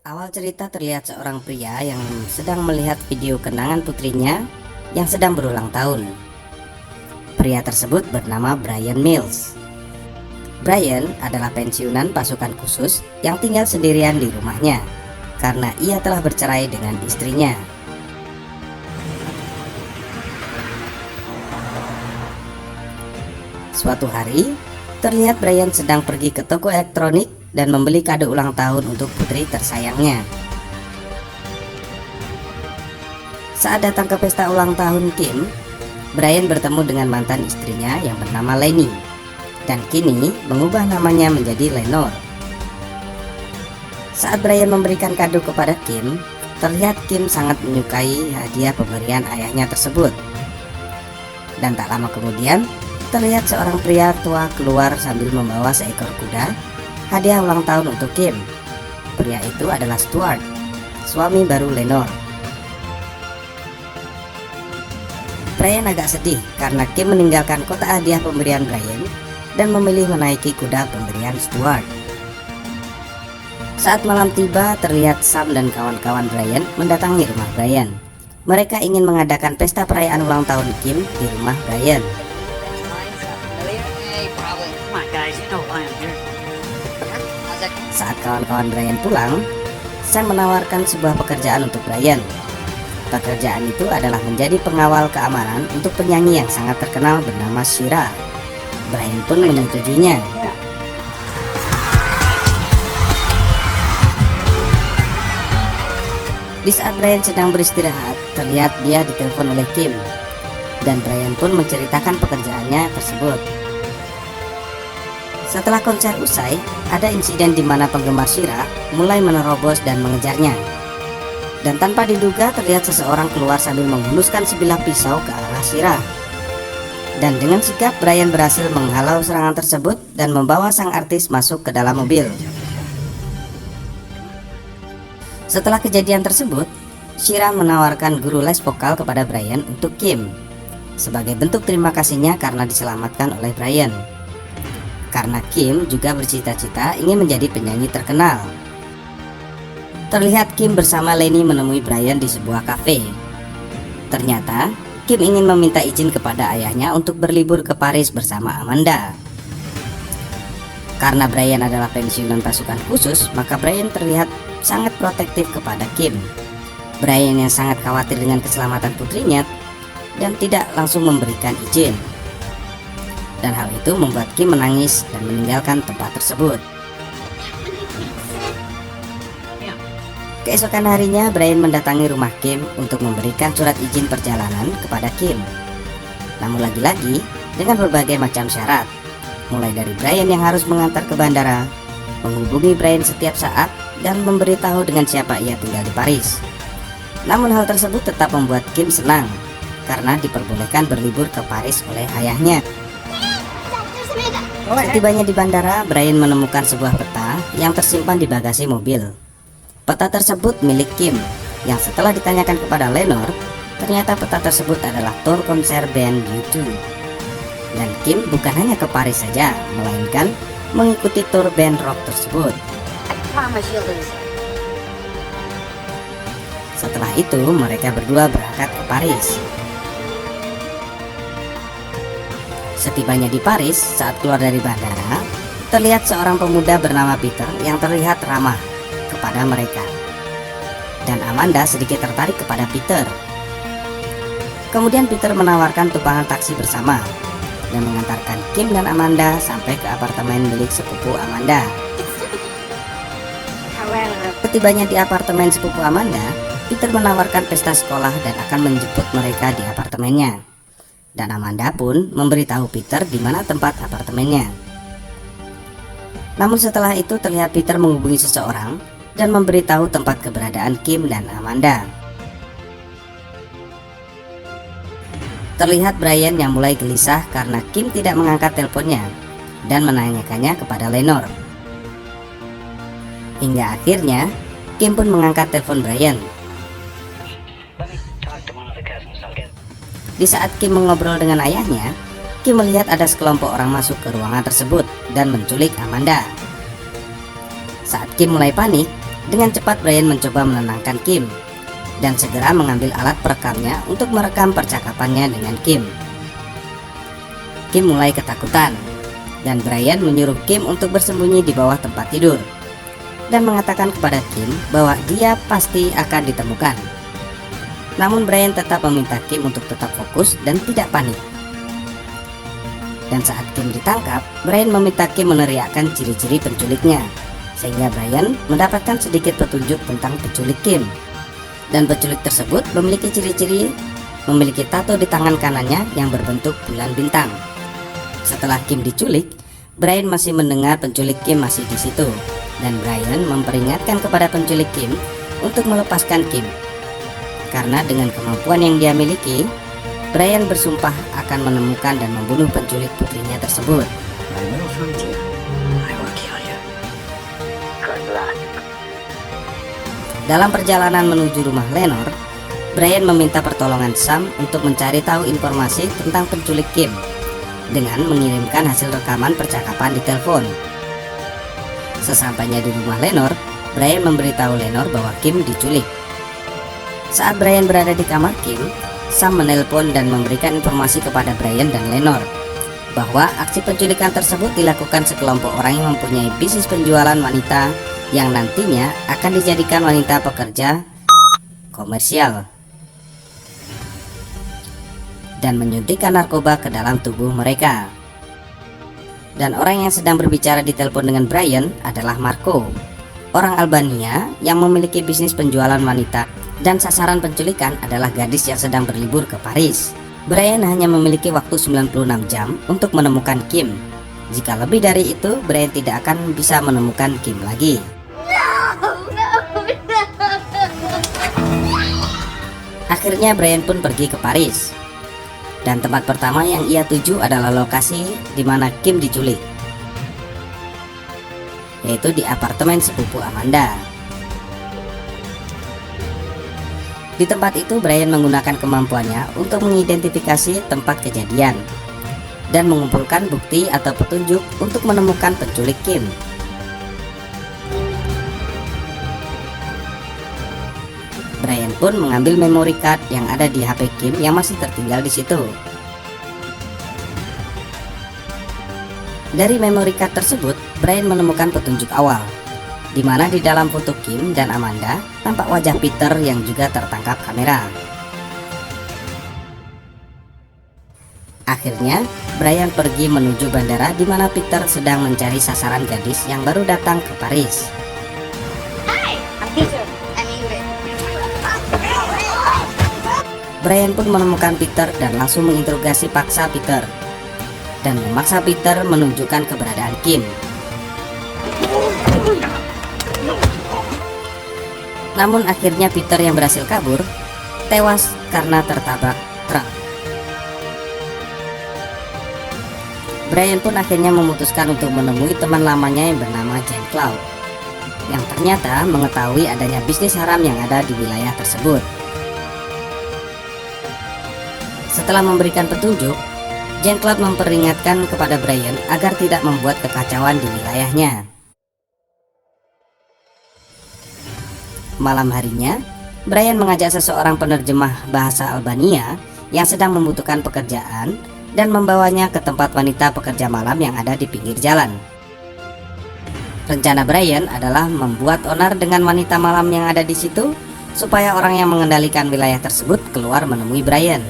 Awal cerita terlihat seorang pria yang sedang melihat video kenangan putrinya yang sedang berulang tahun. Pria tersebut bernama Brian Mills. Brian adalah pensiunan pasukan khusus yang tinggal sendirian di rumahnya karena ia telah bercerai dengan istrinya. Suatu hari, terlihat Brian sedang pergi ke toko elektronik dan membeli kado ulang tahun untuk putri tersayangnya. Saat datang ke pesta ulang tahun Kim, Brian bertemu dengan mantan istrinya yang bernama Lenny dan kini mengubah namanya menjadi Lenore. Saat Brian memberikan kado kepada Kim, terlihat Kim sangat menyukai hadiah pemberian ayahnya tersebut. Dan tak lama kemudian, terlihat seorang pria tua keluar sambil membawa seekor kuda, hadiah ulang tahun untuk Kim. Pria itu adalah Stuart, suami baru Lenore. Brian agak sedih karena Kim meninggalkan kotak hadiah pemberian Brian dan memilih menaiki kuda pemberian Stuart. Saat malam tiba, terlihat Sam dan kawan-kawan Brian mendatangi rumah Brian. Mereka ingin mengadakan pesta perayaan ulang tahun Kim di rumah Brian. Saat kawan-kawan Brian pulang, Sam menawarkan sebuah pekerjaan untuk Brian. Pekerjaan itu adalah menjadi pengawal keamanan untuk penyanyi yang sangat terkenal bernama Shira. Brian pun menyetujuinya. Di saat Brian sedang beristirahat, terlihat dia ditelepon oleh Kim, dan Brian pun menceritakan pekerjaannya tersebut. Setelah konser usai, ada insiden di mana penggemar Shira mulai menerobos dan mengejarnya. Dan tanpa diduga terlihat seseorang keluar sambil menghunuskan sebilah pisau ke arah Shira. Dan dengan sigap Brian berhasil menghalau serangan tersebut dan membawa sang artis masuk ke dalam mobil. Setelah kejadian tersebut, Shira menawarkan guru les vokal kepada Brian untuk Kim sebagai bentuk terima kasihnya karena diselamatkan oleh Brian. Karena Kim juga bercita-cita ingin menjadi penyanyi terkenal. Terlihat Kim bersama Lenny menemui Brian di sebuah kafe. Ternyata Kim ingin meminta izin kepada ayahnya untuk berlibur ke Paris bersama Amanda. Karena Brian adalah pensiunan pasukan khusus, maka Brian terlihat sangat protektif kepada Kim. Brian yang sangat khawatir dengan keselamatan putrinya dan tidak langsung memberikan izin. Dan hal itu membuat Kim menangis dan meninggalkan tempat tersebut. Keesokan harinya, Brian mendatangi rumah Kim untuk memberikan surat izin perjalanan kepada Kim. Namun lagi-lagi dengan berbagai macam syarat, mulai dari Brian yang harus mengantar ke bandara, menghubungi Brian setiap saat, dan memberitahu dengan siapa ia tinggal di Paris. Namun hal tersebut tetap membuat Kim senang karena diperbolehkan berlibur ke Paris oleh ayahnya. Setibanya di bandara, Brian menemukan sebuah peta yang tersimpan di bagasi mobil. Peta tersebut milik Kim, yang setelah ditanyakan kepada Lenore, ternyata peta tersebut adalah tour konser band U2. Dan Kim bukan hanya ke Paris saja, melainkan mengikuti tour band rock tersebut. Setelah itu, mereka berdua berangkat ke Paris. Setibanya di Paris, saat keluar dari bandara, terlihat seorang pemuda bernama Peter yang terlihat ramah kepada mereka. Dan Amanda sedikit tertarik kepada Peter. Kemudian Peter menawarkan tumpangan taksi bersama dan mengantarkan Kim dan Amanda sampai ke apartemen milik sepupu Amanda. Setibanya di apartemen sepupu Amanda, Peter menawarkan pesta sekolah dan akan menjemput mereka di apartemennya. Dan Amanda pun memberitahu Peter di mana tempat apartemennya. Namun setelah itu terlihat Peter menghubungi seseorang dan memberitahu tempat keberadaan Kim dan Amanda. Terlihat Brian yang mulai gelisah karena Kim tidak mengangkat teleponnya dan menanyakannya kepada Lenore. Hingga akhirnya Kim pun mengangkat telepon Brian. Di saat Kim mengobrol dengan ayahnya, Kim melihat ada sekelompok orang masuk ke ruangan tersebut dan menculik Amanda. Saat Kim mulai panik, Dengan cepat Brian mencoba menenangkan Kim dan segera mengambil alat perekamnya untuk merekam percakapannya dengan Kim. Kim mulai ketakutan dan Brian menyuruh Kim untuk bersembunyi di bawah tempat tidur dan mengatakan kepada Kim bahwa dia pasti akan ditemukan. Namun Brian tetap meminta Kim untuk tetap fokus dan tidak panik. Dan saat Kim ditangkap, Brian meminta Kim meneriakkan ciri-ciri penculiknya, sehingga Brian mendapatkan sedikit petunjuk tentang penculik Kim. Dan penculik tersebut memiliki ciri-ciri memiliki tato di tangan kanannya yang berbentuk bulan bintang. Setelah Kim diculik, Brian masih mendengar penculik Kim masih di situ, dan Brian memperingatkan kepada penculik Kim untuk melepaskan Kim. Karena dengan kemampuan yang dia miliki, Brian bersumpah akan menemukan dan membunuh penculik putrinya tersebut. Dalam perjalanan menuju rumah Lenore, Brian meminta pertolongan Sam untuk mencari tahu informasi tentang penculik Kim dengan mengirimkan hasil rekaman percakapan di telepon. Sesampainya di rumah Lenore, Brian memberitahu Lenore bahwa Kim diculik. Saat Brian berada di kamar Kim, Sam menelpon dan memberikan informasi kepada Brian dan Lenore bahwa aksi penculikan tersebut dilakukan sekelompok orang yang mempunyai bisnis penjualan wanita yang nantinya akan dijadikan wanita pekerja komersial dan menyuntikkan narkoba ke dalam tubuh mereka. Dan orang yang sedang berbicara di telepon dengan Brian adalah Marco, orang Albania yang memiliki bisnis penjualan wanita, dan sasaran penculikan adalah gadis yang sedang berlibur ke Paris. Brian hanya memiliki waktu 96 jam untuk menemukan Kim. Jika lebih dari itu, Brian tidak akan bisa menemukan Kim lagi. Akhirnya Brian pun pergi ke Paris. Dan tempat pertama yang ia tuju adalah lokasi di mana Kim diculik, yaitu di apartemen sepupu Amanda. Di tempat itu Brian menggunakan kemampuannya untuk mengidentifikasi tempat kejadian dan mengumpulkan bukti atau petunjuk untuk menemukan penculik Kim. Brian pun mengambil memory card yang ada di HP Kim yang masih tertinggal di situ. Dari memory card tersebut, Brian menemukan petunjuk awal, di mana di dalam foto Kim dan Amanda tampak wajah Peter yang juga tertangkap kamera. Akhirnya, Brian pergi menuju bandara di mana Peter sedang mencari sasaran gadis yang baru datang ke Paris. Brian pun menemukan Peter dan langsung menginterogasi paksa Peter dan memaksa Peter menunjukkan keberadaan Kim. Namun akhirnya Peter yang berhasil kabur tewas karena tertabrak truk. Brian pun akhirnya memutuskan untuk menemui teman lamanya yang bernama Jane Cloud, yang ternyata mengetahui adanya bisnis haram yang ada di wilayah tersebut. Setelah memberikan petunjuk, Jane Cloud memperingatkan kepada Brian agar tidak membuat kekacauan di wilayahnya. Malam harinya, Brian mengajak seseorang penerjemah bahasa Albania yang sedang membutuhkan pekerjaan dan membawanya ke tempat wanita pekerja malam yang ada di pinggir jalan. Rencana Brian adalah membuat onar dengan wanita malam yang ada di situ supaya orang yang mengendalikan wilayah tersebut keluar menemui Brian.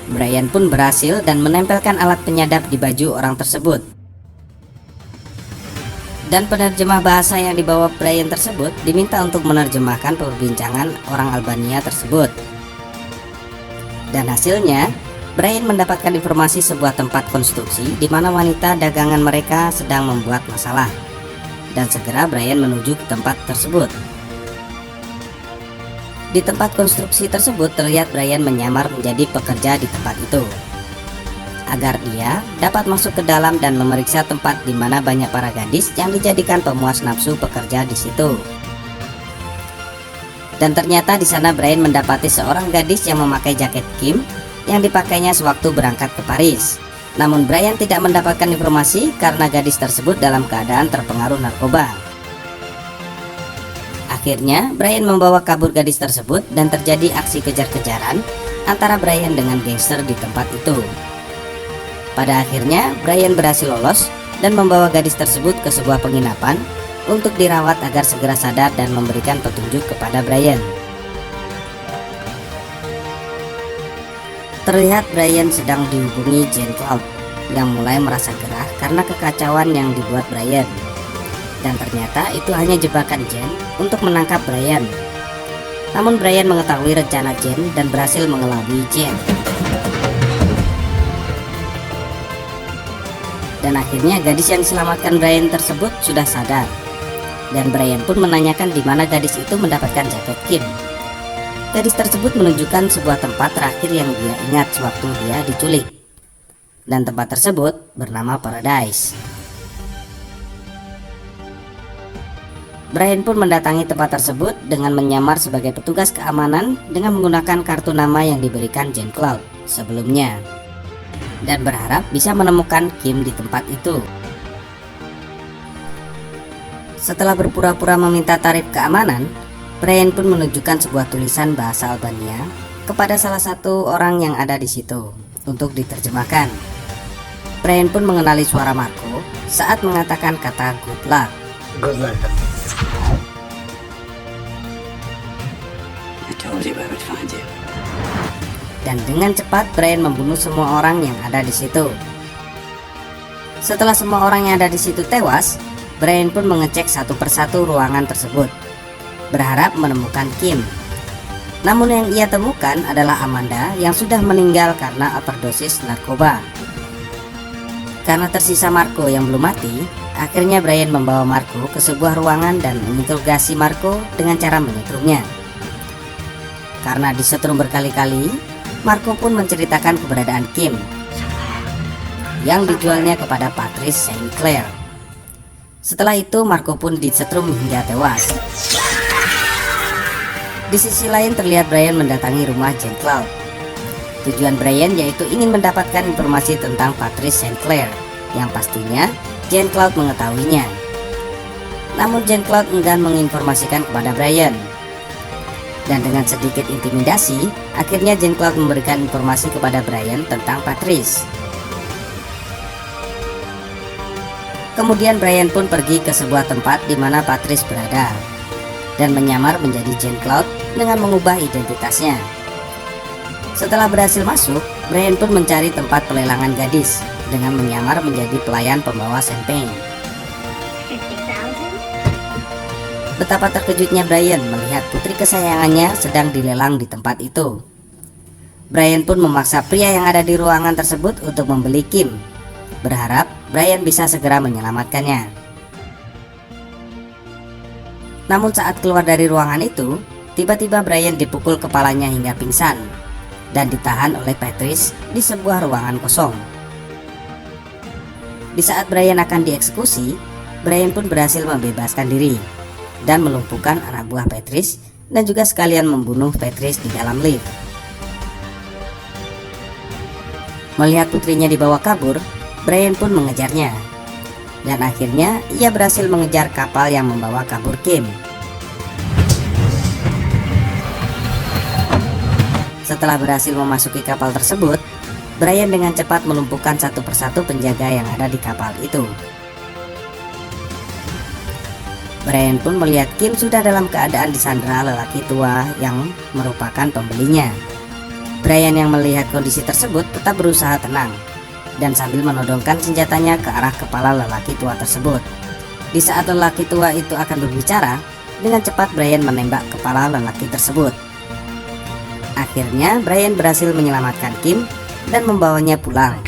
Brian pun berhasil dan menempelkan alat penyadap di baju orang tersebut. Dan penerjemah bahasa yang dibawa Brian tersebut diminta untuk menerjemahkan perbincangan orang Albania tersebut. Dan hasilnya, Brian mendapatkan informasi sebuah tempat konstruksi di mana wanita dagangan mereka sedang membuat masalah. Dan segera Brian menuju ke tempat tersebut. Di tempat konstruksi tersebut terlihat Brian menyamar menjadi pekerja di tempat itu, agar dia dapat masuk ke dalam dan memeriksa tempat di mana banyak para gadis yang dijadikan pemuas nafsu pekerja di situ. Dan ternyata di sana Brian mendapati seorang gadis yang memakai jaket Kim yang dipakainya sewaktu berangkat ke Paris. Namun Brian tidak mendapatkan informasi karena gadis tersebut dalam keadaan terpengaruh narkoba. Akhirnya Brian membawa kabur gadis tersebut dan terjadi aksi kejar-kejaran antara Brian dengan gangster di tempat itu. Pada akhirnya Brian berhasil lolos dan membawa gadis tersebut ke sebuah penginapan untuk dirawat agar segera sadar dan memberikan petunjuk kepada Brian. Terlihat Brian sedang dihubungi Jean Claude yang mulai merasa gerah karena kekacauan yang dibuat Brian. Dan ternyata itu hanya jebakan Jean untuk menangkap Brian. Namun Brian mengetahui rencana Jean dan berhasil mengelabui Jean. Dan akhirnya gadis yang diselamatkan Brian tersebut sudah sadar. Dan Brian pun menanyakan di mana gadis itu mendapatkan jaket Kim. Gadis tersebut menunjukkan sebuah tempat terakhir yang dia ingat sewaktu dia diculik. Dan tempat tersebut bernama Paradise. Brian pun mendatangi tempat tersebut dengan menyamar sebagai petugas keamanan dengan menggunakan kartu nama yang diberikan Jean Claude sebelumnya, dan berharap bisa menemukan Kim di tempat itu. Setelah berpura-pura meminta tarif keamanan, Brian pun menunjukkan sebuah tulisan bahasa Albania kepada salah satu orang yang ada di situ untuk diterjemahkan. Brian pun mengenali suara Marco saat mengatakan kata good luck. Good luck. Dan dengan cepat Brian membunuh semua orang yang ada di situ. Setelah semua orang yang ada di situ tewas, Brian pun mengecek satu persatu ruangan tersebut, berharap menemukan Kim. Namun yang ia temukan adalah Amanda yang sudah meninggal karena overdosis narkoba. Karena tersisa Marco yang belum mati, akhirnya Brian membawa Marco ke sebuah ruangan dan menginterogasi Marco dengan cara menyetrumnya. Karena disetrum berkali-kali, Marco pun menceritakan keberadaan Kim yang dijualnya kepada Patrice St. Clair. Setelah itu Marco pun disetrum hingga tewas. Di sisi lain terlihat Brian mendatangi rumah Jean Claude. Tujuan Brian yaitu ingin mendapatkan informasi tentang Patrice St. Clair yang pastinya Jean Claude mengetahuinya. Namun Jean Claude enggan menginformasikan kepada Brian. Dan dengan sedikit intimidasi, akhirnya Jean Claude memberikan informasi kepada Brian tentang Patrice. Kemudian Brian pun pergi ke sebuah tempat di mana Patrice berada dan menyamar menjadi Jean Claude dengan mengubah identitasnya. Setelah berhasil masuk, Brian pun mencari tempat pelelangan gadis dengan menyamar menjadi pelayan pembawa champagne. Betapa terkejutnya Brian melihat putri kesayangannya sedang dilelang di tempat itu. Brian pun memaksa pria yang ada di ruangan tersebut untuk membeli Kim, berharap Brian bisa segera menyelamatkannya. Namun saat keluar dari ruangan itu, tiba-tiba Brian dipukul kepalanya hingga pingsan dan ditahan oleh Patrice di sebuah ruangan kosong. Di saat Brian akan dieksekusi, Brian pun berhasil membebaskan diri dan melumpuhkan anak buah Patrice dan juga sekalian membunuh Patrice di dalam lift. Melihat putrinya dibawa kabur, Brian pun mengejarnya. Dan akhirnya ia berhasil mengejar kapal yang membawa kabur Kim. Setelah berhasil memasuki kapal tersebut, Brian dengan cepat melumpuhkan satu persatu penjaga yang ada di kapal itu. Brian pun melihat Kim sudah dalam keadaan disandera lelaki tua yang merupakan pembelinya. Brian yang melihat kondisi tersebut tetap berusaha tenang dan sambil menodongkan senjatanya ke arah kepala lelaki tua tersebut. Di saat lelaki tua itu akan berbicara, dengan cepat Brian menembak kepala lelaki tersebut. Akhirnya Brian berhasil menyelamatkan Kim dan membawanya pulang.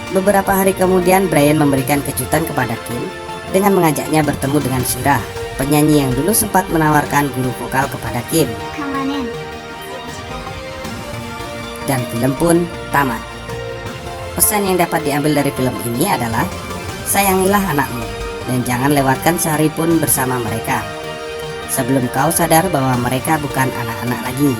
Beberapa hari kemudian Brian memberikan kejutan kepada Kim dengan mengajaknya bertemu dengan Shira, penyanyi yang dulu sempat menawarkan guru vokal kepada Kim. Dan film pun tamat. Pesan yang dapat diambil dari film ini adalah sayangilah anakmu dan jangan lewatkan sehari pun bersama mereka sebelum kau sadar bahwa mereka bukan anak-anak lagi.